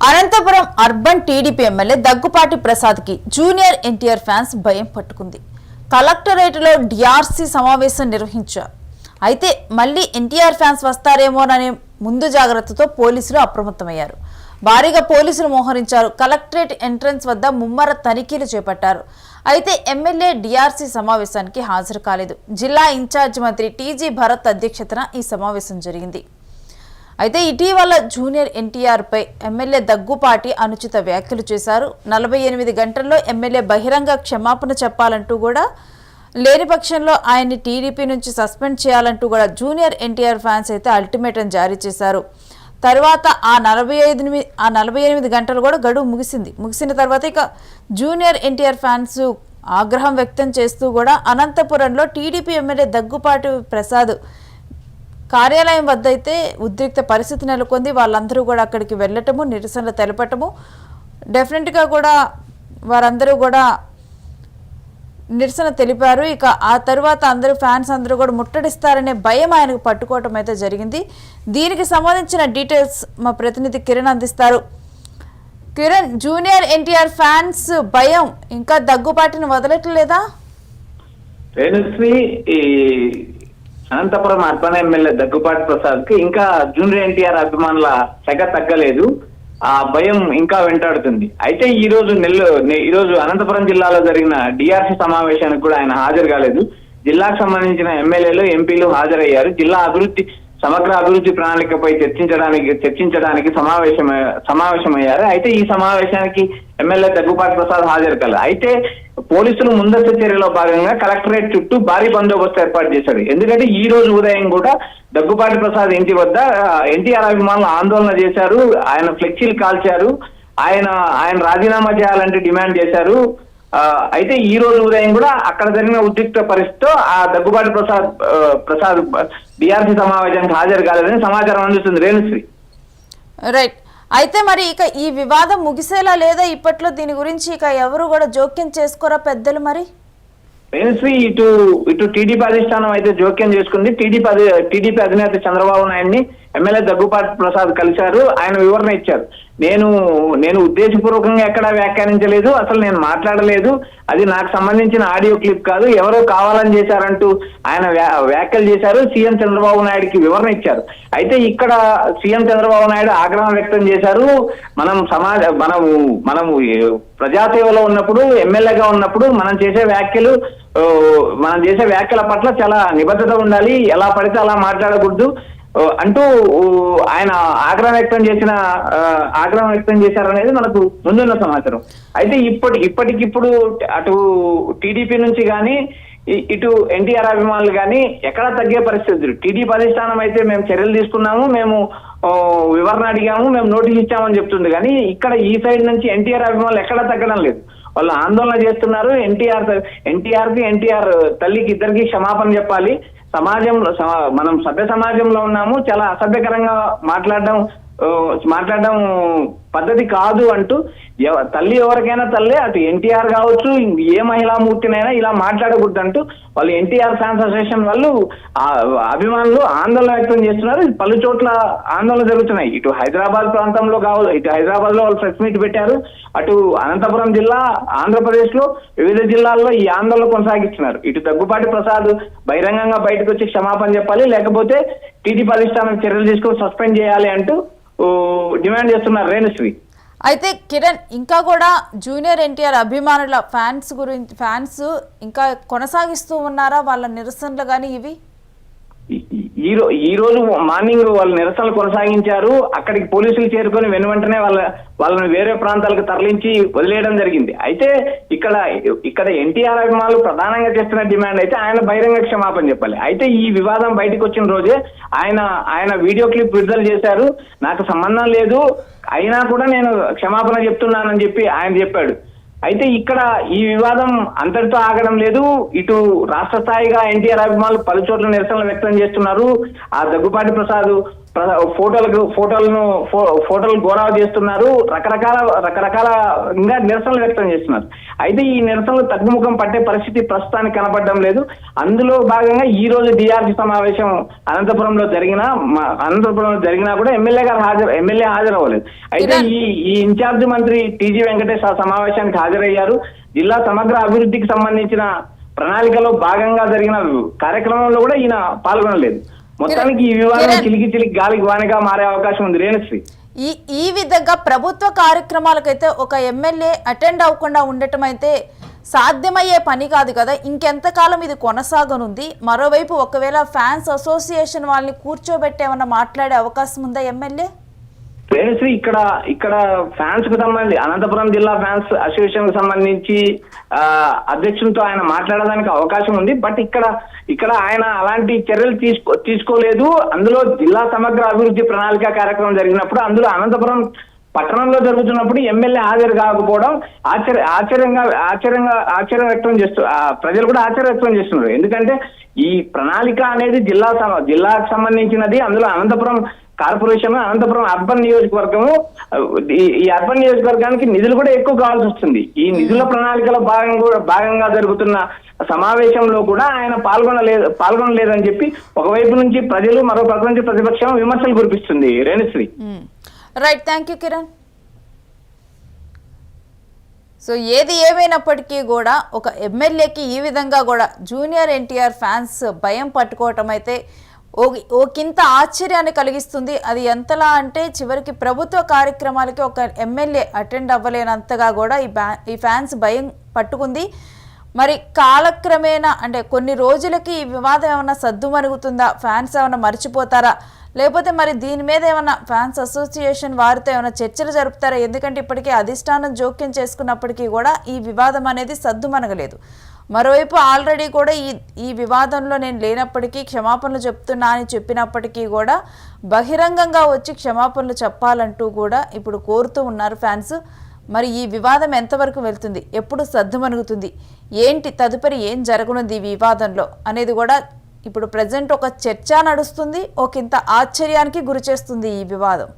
Anantapuram urban TDP MLA Daggupati Prasad కి junior NTR fans భయం పట్టుకుంది. కలెక్టరేట్లో డిఆర్సీ సమావేశం నిర్వహించారు. అయితే మళ్ళీ ఎన్టీఆర్ ఫ్యాన్స్ వస్తారేమోననే ముందు జాగ్రత్తతో పోలీసులు అప్రమత్తమయ్యారు. భారీగా పోలీసులు మోహరించారు. కలెక్టరేట్ ఎంట్రన్స్ వద్ద ముమ్మర తనిఖీలు చేపట్టారు. అయితే ఎమ్మెల్యే డిఆర్సీ సమావేశానికి హాజరు కాలేదు. జిల్లా ఇన్ఛార్జ్ మంత్రి టీజీ భరత్ అధ్యక్షతన ఈ సమావేశం జరిగింది. అయితే ఇటీవల జూనియర్ ఎన్టీఆర్ పై ఎమ్మెల్యే దగ్గుపాటి అనుచిత వ్యాఖ్యలు చేశారు. 48 గంటల్లో ఎమ్మెల్యే బహిరంగ క్షమాపణ చెప్పాలంటూ కూడా, లేని పక్షంలో ఆయన్ని టీడీపీ నుంచి సస్పెండ్ చేయాలంటూ కూడా జూనియర్ ఎన్టీఆర్ ఫ్యాన్స్ అయితే అల్టిమేటం జారీ చేశారు. తర్వాత ఆ 48 గంటలు కూడా గడువు ముగిసిన తర్వాత ఇక జూనియర్ ఎన్టీఆర్ ఫ్యాన్స్ ఆగ్రహం వ్యక్తం చేస్తూ కూడా అనంతపురంలో టీడీపీ ఎమ్మెల్యే దగ్గుపాటి ప్రసాద్ కార్యాలయం వద్ద అయితే ఉద్రిక్త పరిస్థితి నెలకొంది. వాళ్ళందరూ కూడా అక్కడికి వెళ్ళటము, నిరసనలు తెలపటము, డెఫినెట్గా కూడా వారందరూ కూడా నిరసన తెలిపారు. ఇక ఆ తర్వాత ఫ్యాన్స్ అందరూ కూడా ముట్టడిస్తారనే భయం ఆయనకు పట్టుకోవటం అయితే జరిగింది. దీనికి సంబంధించిన డీటెయిల్స్ మా ప్రతినిధి కిరణ్ అందిస్తారు. కిరణ్, జూనియర్ ఎన్టీఆర్ ఫ్యాన్స్ భయం ఇంకా దగ్గుపాటిని వదలట్లేదా? అనంతపురం అర్బన్ ఎమ్మెల్యే దగ్గుపాటి ప్రసాద్ కి ఇంకా జూనియర్ ఎన్టీఆర్ అభిమానుల సెగ తగ్గలేదు. ఆ భయం ఇంకా వెంటాడుతుంది. అయితే ఈ రోజు అనంతపురం జిల్లాలో జరిగిన డిఆర్సీ సమావేశానికి కూడా ఆయన హాజరు కాలేదు. జిల్లాకు సంబంధించిన ఎమ్మెల్యేలు, ఎంపీలు హాజరయ్యారు. జిల్లా సమగ్ర అభివృద్ధి ప్రణాళికపై చర్చించడానికి సమావేశమయ్యారు. అయితే ఈ సమావేశానికి ఎమ్మెల్యే దగ్గుపాటి ప్రసాద్ హాజరు కాలేదు. అయితే పోలీసులు ముందస్తు చర్యలో భాగంగా కలెక్టరేట్ చుట్టూ భారీ బందోబస్తు ఏర్పాటు చేశారు. ఎందుకంటే ఈ రోజు ఉదయం కూడా దగ్గుపాటి ప్రసాద్ ఇంటి వద్ద ఎన్టీఆర్ అభిమానులు ఆందోళన చేశారు. ఆయన ఫ్లెక్సీలు కాల్చారు. ఆయన రాజీనామా చేయాలంటే డిమాండ్ చేశారు. అయితే ఈ రోజు ఉదయం కూడా అక్కడ జరిగిన ఉద్రిక్త పరిస్థితితో ఆ దగ్గుపాటి ప్రసాద్ డిఆర్సీ సమావేశానికి హాజరు కాలేదని సమాచారం అందుతుంది. రేణుశ్రీ, రైట్. అయితే మరి ఇక ఈ వివాదం ముగిసేలా లేదా? ఇప్పట్లో దీని గురించి ఇక ఎవరు కూడా జోక్యం చేసుకోరా పెద్దలు? మరి రేణుశ్రీ, ఇటు టీడీపీ అధిష్టానం అయితే జోక్యం చేసుకుంది. టీడీపీ అధినేత చంద్రబాబు నాయుడిని ఎమ్మెల్యే దగ్గుపాటి ప్రసాద్ కలిశారు. ఆయన వివరణ ఇచ్చారు. నేను ఉద్దేశపూర్వకంగా ఎక్కడా వ్యాఖ్యానించలేదు, అసలు నేను మాట్లాడలేదు, అది నాకు సంబంధించిన ఆడియో క్లిప్ కాదు, ఎవరో కావాలని చేశారంటూ ఆయన వ్యాఖ్యలు చేశారు. సీఎం చంద్రబాబు నాయుడికి వివరణ ఇచ్చారు. అయితే ఇక్కడ సీఎం చంద్రబాబు నాయుడు ఆగ్రహం వ్యక్తం చేశారు. మనము ప్రజాసేవలో ఉన్నప్పుడు, ఎమ్మెల్యేగా ఉన్నప్పుడు మనం చేసే వ్యాఖ్యల పట్ల చాలా నిబద్ధత ఉండాలి, ఎలా పడితే అలా మాట్లాడకూడదు అంటూ ఆయన ఆగ్రహం వ్యక్తం చేశారనేది మనకు ముందున్న సమాచారం. అయితే ఇప్పటికిప్పుడు అటు టీడీపీ నుంచి కానీ ఇటు ఎన్టీఆర్ అభిమానులు కానీ ఎక్కడా తగ్గే పరిస్థితులు. టీడీపీ అధిష్టానం అయితే మేము చర్యలు తీసుకున్నాము, మేము వివరణ అడిగాము, మేము నోటీస్ ఇచ్చామని చెప్తుంది. కానీ ఇక్కడ ఈ సైడ్ నుంచి ఎన్టీఆర్ అభిమానులు ఎక్కడా తగ్గడం లేదు. వాళ్ళు ఆందోళన చేస్తున్నారు. ఎన్టీఆర్ తల్లికి ఇద్దరికి క్షమాపణ చెప్పాలి. మనం సభ్య సమాజంలో ఉన్నాము, చాలా అసభ్యకరంగా మాట్లాడడం పద్ధతి కాదు అంటూ, తల్లి ఎవరికైనా తల్లే, అటు ఎన్టీఆర్ కావచ్చు, ఏ మహిళామూర్తినైనా ఇలా మాట్లాడకూడదు అంటూ వాళ్ళు ఎన్టీఆర్ ఫ్యాన్స్ అసోసియేషన్ వాళ్ళు అభిమానులు ఆందోళన వ్యక్తం చేస్తున్నారు. పలు చోట్ల ఆందోళన జరుగుతున్నాయి. ఇటు హైదరాబాద్ ప్రాంతంలో హైదరాబాద్ లో వాళ్ళు ప్రెస్ మీట్ పెట్టారు. అటు అనంతపురం జిల్లా, ఆంధ్రప్రదేశ్ లో వివిధ జిల్లాల్లో ఈ ఆందోళన కొనసాగిస్తున్నారు. ఇటు దగ్గుపాటి ప్రసాద్ బహిరంగంగా బయటకు వచ్చి క్షమాపణ చెప్పాలి, లేకపోతే టీడీపీ అధిష్టానం చర్యలు తీసుకొని సస్పెండ్ చేయాలి అంటూ డిమాండ్ చేస్తున్నారు. రేణుశ్రీ, అయితే కిరణ్, ఇంకా కూడా జూనియర్ ఎన్టీఆర్ అభిమానుల ఫ్యాన్స్ ఇంకా కొనసాగిస్తూ ఉన్నారా వాళ్ళ నిరసనలు కానీ? ఇవి ఈ రోజు మార్నింగ్ వాళ్ళు నిరసనలు కొనసాగించారు. అక్కడికి పోలీసులు చేరుకొని వెనువెంటనే వాళ్ళని వేరే ప్రాంతాలకు తరలించి వదిలేయడం జరిగింది. అయితే ఇక్కడ ఎన్టీఆర్ అభిమానులు ప్రధానంగా చేస్తున్న డిమాండ్ అయితే ఆయన బహిరంగ క్షమాపణ చెప్పాలి. అయితే ఈ వివాదం బయటకు వచ్చిన రోజే ఆయన వీడియో క్లిప్ విడుదల చేశారు. నాకు సంబంధం లేదు, అయినా కూడా నేను క్షమాపణ చెప్తున్నానని చెప్పి ఆయన చెప్పాడు. అయితే ఇక్కడ ఈ వివాదం అంతటితో ఆగడం లేదు. ఇటు రాష్ట్ర స్థాయిగా ఎన్టీఆర్ అభిమానులు పలు చోట్ల నిరసనలు వ్యక్తం చేస్తున్నారు. ఆ దగ్గుపాటి ప్రసాద్ ఫోటోలు గోరావు చేస్తున్నారు, రకరకాల నిరసనలు వ్యక్తం చేస్తున్నారు. అయితే ఈ నిరసనలు తగ్గుముఖం పట్టే పరిస్థితి ప్రస్తుతానికి కనపడడం లేదు. అందులో భాగంగా ఈ రోజు డిఆర్సీ సమావేశం అనంతపురంలో జరిగినా కూడా ఎమ్మెల్యే హాజరవ్వలేదు. అయితే ఈ ఇన్ఛార్జ్ మంత్రి టీజీ వెంకటేష్ ఆ సమావేశానికి హాజరయ్యారు. జిల్లా సమగ్ర అభివృద్ధికి సంబంధించిన ప్రణాళికలో భాగంగా జరిగిన కార్యక్రమంలో కూడా ఈయన పాల్గొనలేదు. మొత్తానికి ఈ వివాదం చిలికి గాలికి వానగా మారే అవకాశం ఉంది రేణుశ్రీ. ఈ విధంగా ప్రభుత్వ కార్యక్రమాలకైతే ఒక ఎమ్మెల్యే అటెండ్ అవ్వకుండా ఉండటం అయితే సాధ్యమయ్యే పని కాదు కదా. ఇంకెంతకాలం ఇది కొనసాగనుంది? మరోవైపు ఒకవేళ ఫ్యాన్స్ అసోసియేషన్ వాళ్ళని కూర్చోబెట్టేమన్నా మాట్లాడే అవకాశం ఉందా ఎమ్మెల్యే? రేణుశ్రీ, ఇక్కడ ఫ్యాన్స్ కు సంబంధించి అనంతపురం జిల్లా ఫ్యాన్స్ అసోసియేషన్ కు సంబంధించి అధ్యక్షులతో ఆయన మాట్లాడడానికి అవకాశం ఉంది. బట్ ఇక్కడ ఆయన అలాంటి చర్యలు తీసుకోలేదు. అందులో జిల్లా సమగ్ర అభివృద్ధి ప్రణాళిక కార్యక్రమం జరిగినప్పుడు, అందులో అనంతపురం పట్టణంలో జరుగుతున్నప్పుడు ఎమ్మెల్యే హాజరు కాకపోవడం ఆశ్చర్యం వ్యక్తం చేస్తూ ప్రజలు కూడా ఆశ్చర్యం వ్యక్తం చేస్తున్నారు. ఎందుకంటే ఈ ప్రణాళిక అనేది జిల్లాకు సంబంధించినది. అందులో అనంతపురం కార్పొరేషన్, అనంతపురం అర్బన్ నియోజకవర్గము, ఈ అర్బన్ నియోజకవర్గానికి నిధులు కూడా ఎక్కువ కావాల్సి వస్తుంది. ఈ నిధుల ప్రణాళికలో భాగంగా జరుగుతున్న సమావేశంలో కూడా ఆయన పాల్గొనలేదని చెప్పి ఒకవైపు నుంచి ప్రజలు, మరో పక్క నుంచి ప్రతిపక్షం విమర్శలు కురిపిస్తుంది Renusri. Right, thank you Kiran. So ఏది ఏమైనప్పటికీ కూడా ఒక ఎమ్మెల్యేకి ఈ విధంగా కూడా జూనియర్ ఎన్టీఆర్ ఫ్యాన్స్ భయం పట్టుకోవటం అయితే ఒకంత ఆశ్చర్యాన్ని కలిగిస్తుంది. అది ఎంతలా అంటే చివరికి ప్రభుత్వ కార్యక్రమాలకి ఒక ఎమ్మెల్యే అటెండ్ అవ్వలేనంతగా కూడా ఈ ఫ్యాన్స్ భయం పట్టుకుంది. మరి కాలక్రమేణా అంటే కొన్ని రోజులకి ఈ వివాదం ఏమన్నా సద్దుమణుగుతుందా? ఫ్యాన్స్ ఏమైనా మర్చిపోతారా? లేకపోతే మరి దీని మీద ఏమైనా ఫ్యాన్స్ అసోసియేషన్ వారితో ఏమైనా చర్చలు జరుపుతారా? ఎందుకంటే ఇప్పటికే అధిష్టానం జోక్యం చేసుకున్నప్పటికీ కూడా ఈ వివాదం అనేది సద్దుమణగలేదు. మరోవైపు ఆల్రెడీ కూడా ఈ వివాదంలో నేను లేనప్పటికీ క్షమాపణలు చెప్తున్నా అని చెప్పినప్పటికీ కూడా బహిరంగంగా వచ్చి క్షమాపణలు చెప్పాలంటూ కూడా ఇప్పుడు కోరుతూ ఉన్నారు ఫ్యాన్స్. మరి ఈ వివాదం ఎంతవరకు వెళ్తుంది, ఎప్పుడు సద్దుమణుగుతుంది, ఏంటి తదుపరి ఏం జరగనుంది ఈ వివాదంలో అనేది కూడా ఇప్పుడు ప్రజెంట్ ఒక చర్చ నడుస్తుంది. ఒకంత ఆశ్చర్యానికి గురి చేస్తుంది ఈ వివాదం.